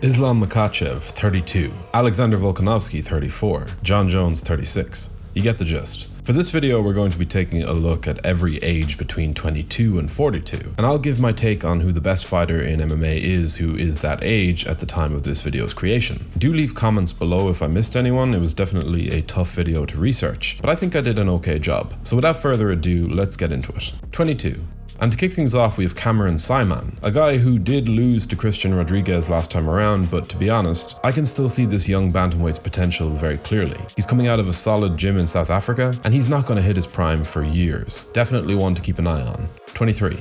Islam Makhachev, 32. Alexander Volkanovski, 34. Jon Jones, 36. You get the gist. For this video, we're going to be taking a look at every age between 22 and 42, and I'll give my take on who the best fighter in MMA is who is that age at the time of this video's creation. Do leave comments below if I missed anyone. It was definitely a tough video to research, but I think I did an okay job. So without further ado, let's get into it. 22. And to kick things off, we have Cameron Saaiman, a guy who did lose to Cillian Rodriguez last time around, but to be honest, I can still see this young bantamweight's potential very clearly. He's coming out of a solid gym in South Africa, and he's not going to hit his prime for years. Definitely one to keep an eye on. 23.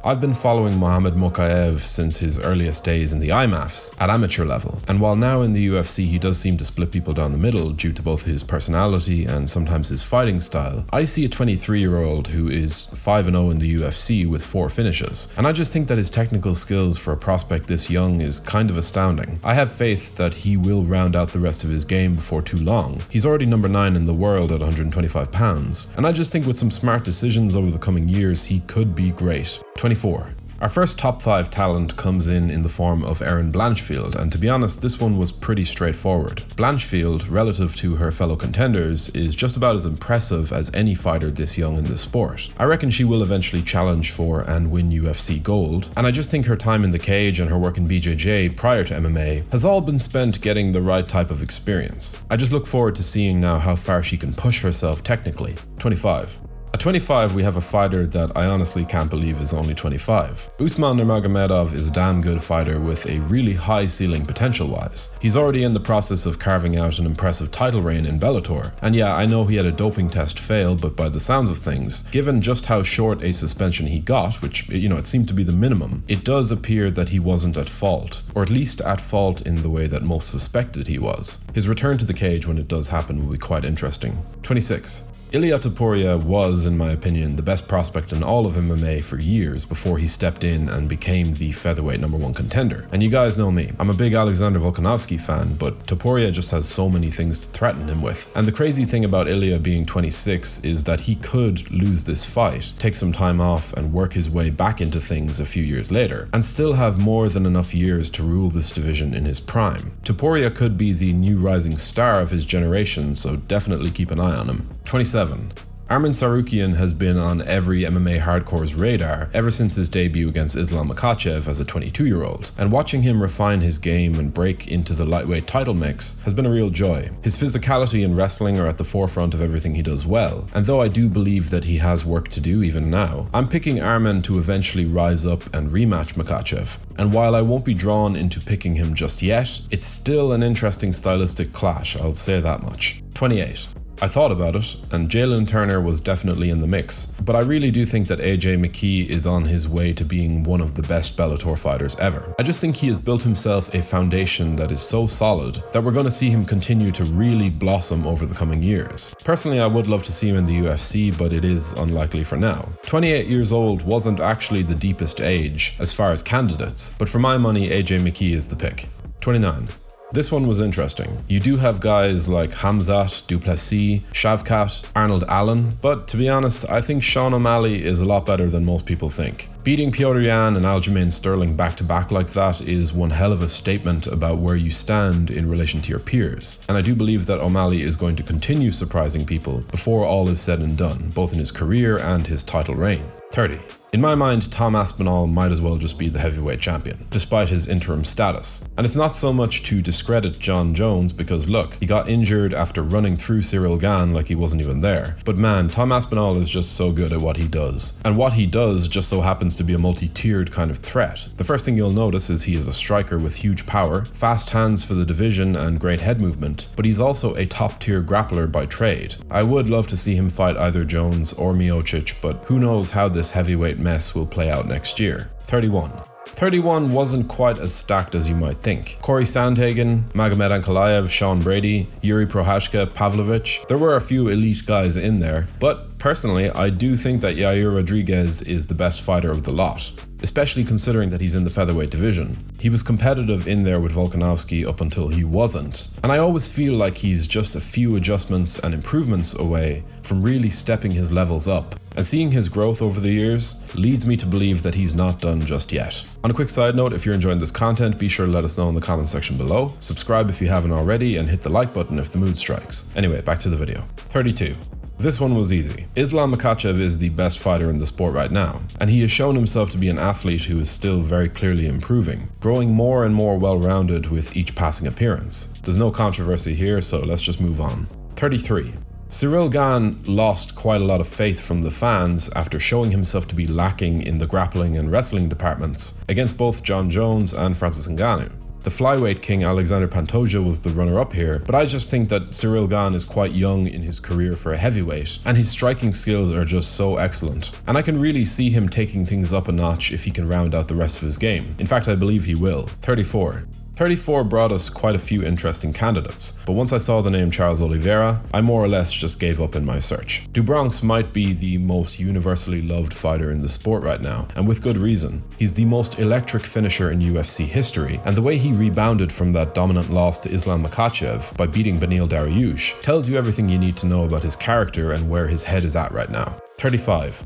I've been following Makhachev since his earliest days in the IMAFs at amateur level, and while now in the UFC he does seem to split people down the middle due to both his personality and sometimes his fighting style, I see a 23-year-old who is 5-0 in the UFC with 4 finishes, and I just think that his technical skills for a prospect this young is kind of astounding. I have faith that he will round out the rest of his game before too long. He's already number 9 in the world at 125 pounds, and I just think with some smart decisions over the coming years he could be great. 24. Our first top 5 talent comes in the form of Blanchfield, and to be honest, this one was pretty straightforward. Blanchfield, relative to her fellow contenders, is just about as impressive as any fighter this young in the sport. I reckon she will eventually challenge for and win UFC gold, and I just think her time in the cage and her work in BJJ prior to MMA has all been spent getting the right type of experience. I just look forward to seeing now how far she can push herself technically. 25. At 25, we have a fighter that I honestly can't believe is only 25. Usman Nazarov is a damn good fighter with a really high ceiling potential-wise. He's already in the process of carving out an impressive title reign in Bellator. And yeah, I know he had a doping test fail, but by the sounds of things, given just how short a suspension he got, which, it seemed to be the minimum, it does appear that he wasn't at fault, or at least at fault in the way that most suspected he was. His return to the cage when it does happen will be quite interesting. 26. Ilia Topuria was, in my opinion, the best prospect in all of MMA for years before he stepped in and became the featherweight #1 contender. And you guys know me, I'm a big Alexander Volkanovski fan, but Topuria just has so many things to threaten him with. And the crazy thing about Ilia being 26 is that he could lose this fight, take some time off and work his way back into things a few years later, and still have more than enough years to rule this division in his prime. Topuria could be the new rising star of his generation, so definitely keep an eye on him. 27. Arman Sarian has been on every MMA hardcore's radar ever since his debut against Islam Makhachev as a 22-year-old, and watching him refine his game and break into the lightweight title mix has been a real joy. His physicality and wrestling are at the forefront of everything he does well, and though I do believe that he has work to do even now, I'm picking Arman to eventually rise up and rematch Makhachev. And while I won't be drawn into picking him just yet, it's still an interesting stylistic clash, I'll say that much. 28. I thought about it, and Jalen Turner was definitely in the mix, but I really do think that McKee is on his way to being one of the best Bellator fighters ever. I just think he has built himself a foundation that is so solid that we're going to see him continue to really blossom over the coming years. Personally, I would love to see him in the UFC, but it is unlikely for now. 28 years old wasn't actually the deepest age as far as candidates, but for my money, McKee is the pick. 29. This one was interesting. You do have guys like Hamzat, Duplessis, Shavkat, Arnold Allen, but to be honest, I think Sean O'Malley is a lot better than most people think. Beating Petr Yan and Aljamain Sterling back-to-back like that is one hell of a statement about where you stand in relation to your peers, and I do believe that O'Malley is going to continue surprising people before all is said and done, both in his career and his title reign. 30. In my mind, Tom Aspinal might as well just be the heavyweight champion, despite his interim status. And it's not so much to discredit Jon Jones because look, he got injured after running through Siril Gan like he wasn't even there. But man, Tom Aspinal is just so good at what he does. And what he does just so happens to be a multi-tiered kind of threat. The first thing you'll notice is he is a striker with huge power, fast hands for the division and great head movement, but he's also a top-tier grappler by trade. I would love to see him fight either Jones or Miocic, but who knows how this heavyweight mess will play out next year. 31. 31 wasn't quite as stacked as you might think. Corey Sandhagen, Magomed Ankalaev, Sean Brady, Yuri Prohashka, Pavlovich. There were a few elite guys in there, but Personally, I do think that Yair Rodriguez is the best fighter of the lot, especially considering that he's in the featherweight division. He was competitive in there with Volkanovski up until he wasn't, and I always feel like he's just a few adjustments and improvements away from really stepping his levels up, and seeing his growth over the years leads me to believe that he's not done just yet. On a quick side note, if you're enjoying this content, be sure to let us know in the comment section below, subscribe if you haven't already, and hit the like button if the mood strikes. Anyway, back to the video. 32. This one was easy. Islam Makhachev is the best fighter in the sport right now, and he has shown himself to be an athlete who is still very clearly improving, growing more and more well-rounded with each passing appearance. There's no controversy here, so let's just move on. 33. Siril Gan lost quite a lot of faith from the fans after showing himself to be lacking in the grappling and wrestling departments against both Jon Jones and Francis Ngannou. The flyweight king Alexander Pantoja was the runner-up here, but I just think that Siril Gan is quite young in his career for a heavyweight, and his striking skills are just so excellent, and I can really see him taking things up a notch if he can round out the rest of his game. In fact, I believe he will. 34. 34 brought us quite a few interesting candidates, but once I saw the name Charles Oliveira, I more or less just gave up in my search. Dubronx might be the most universally loved fighter in the sport right now, and with good reason. He's the most electric finisher in UFC history, and the way he rebounded from that dominant loss to Islam Makhachev by beating Beneil Dariush tells you everything you need to know about his character and where his head is at right now. 35.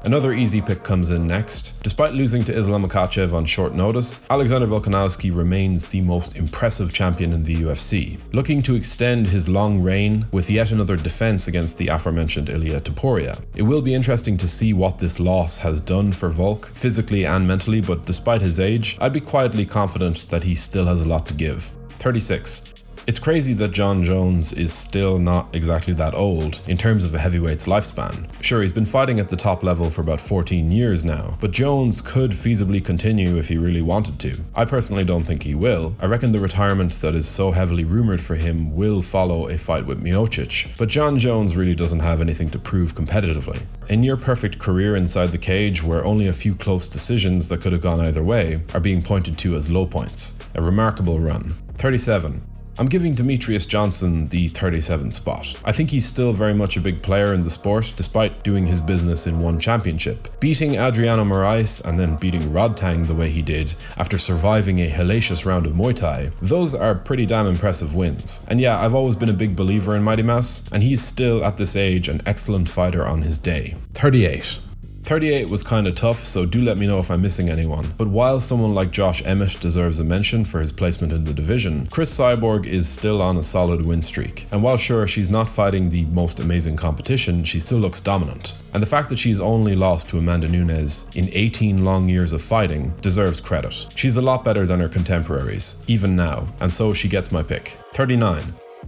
Another easy pick comes in next. Despite losing to Islam Makhachev on short notice, Alexander Volkanovski remains the most impressive champion in the UFC, looking to extend his long reign with yet another defense against the aforementioned Ilia Topuria. It will be interesting to see what this loss has done for Volk, physically and mentally, but despite his age, I'd be quietly confident that he still has a lot to give. 36. It's crazy that Jon Jones is still not exactly that old in terms of a heavyweight's lifespan. Sure, he's been fighting at the top level for about 14 years now, but Jones could feasibly continue if he really wanted to. I personally don't think he will. I reckon the retirement that is so heavily rumored for him will follow a fight with Miocic, but Jon Jones really doesn't have anything to prove competitively. A near-perfect career inside the cage where only a few close decisions that could have gone either way are being pointed to as low points. A remarkable run. 37. I'm giving Demetrius Johnson the 37th spot. I think he's still very much a big player in the sport, despite doing his business in one championship. Beating Adriano Moraes and then beating Rodtang the way he did after surviving a hellacious round of Muay Thai, those are pretty damn impressive wins. And yeah, I've always been a big believer in Mighty Mouse, and he's still at this age an excellent fighter on his day. 38. 38 was kinda tough, so do let me know if I'm missing anyone. But while someone like Josh Emmett deserves a mention for his placement in the division, Cris Cyborg is still on a solid win streak. And while sure, she's not fighting the most amazing competition, she still looks dominant. And the fact that she's only lost to Amanda Nunes in 18 long years of fighting deserves credit. She's a lot better than her contemporaries, even now, and so she gets my pick. 39.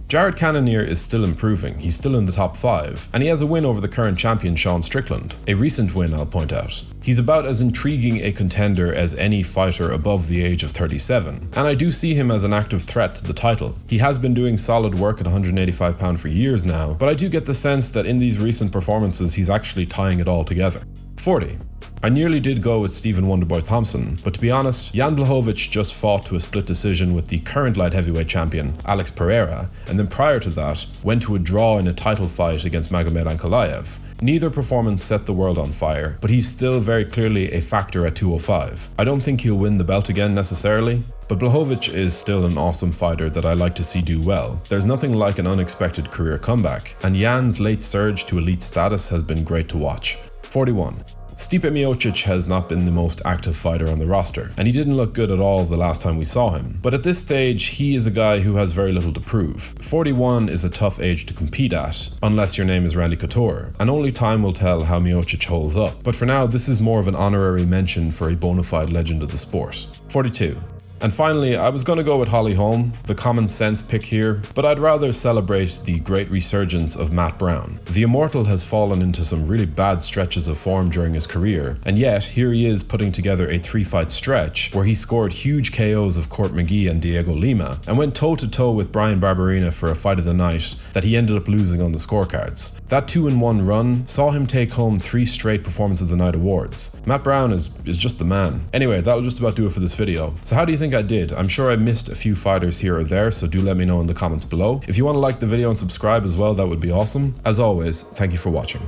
Jared Cannonier is still improving, he's still in the top 5, and he has a win over the current champion Sean Strickland. A recent win, I'll point out. He's about as intriguing a contender as any fighter above the age of 37, and I do see him as an active threat to the title. He has been doing solid work at 185 pounds for years now, but I do get the sense that in these recent performances he's actually tying it all together. 40. I nearly did go with Stephen Wonderboy Thompson, but to be honest, Jan Blachowicz just fought to a split decision with the current light heavyweight champion, Alex Pereira, and then prior to that, went to a draw in a title fight against Magomed Ankalaev. Neither performance set the world on fire, but he's still very clearly a factor at 205. I don't think he'll win the belt again necessarily, but Blachowicz is still an awesome fighter that I like to see do well. There's nothing like an unexpected career comeback, and Jan's late surge to elite status has been great to watch. 41. Stipe Miocic has not been the most active fighter on the roster, and he didn't look good at all the last time we saw him. But at this stage, he is a guy who has very little to prove. 41 is a tough age to compete at, unless your name is Randy Couture, and only time will tell how Miocic holds up. But for now, this is more of an honorary mention for a bona fide legend of the sport. 42. And finally, I was going to go with Holly Holm, the common sense pick here, but I'd rather celebrate the great resurgence of Matt Brown. The Immortal has fallen into some really bad stretches of form during his career, and yet here he is putting together a 3-fight stretch where he scored huge KOs of Court McGee and Diego Lima, and went toe-to-toe with Brian Barberena for a fight of the night that he ended up losing on the scorecards. That 2-in-1 run saw him take home 3 straight Performance of the Night awards. Matt Brown is just the man. Anyway, that'll just about do it for this video. So how do you think I did? I'm sure I missed a few fighters here or there, so do let me know in the comments below. If you want to like the video and subscribe as well, that would be awesome. As always, thank you for watching.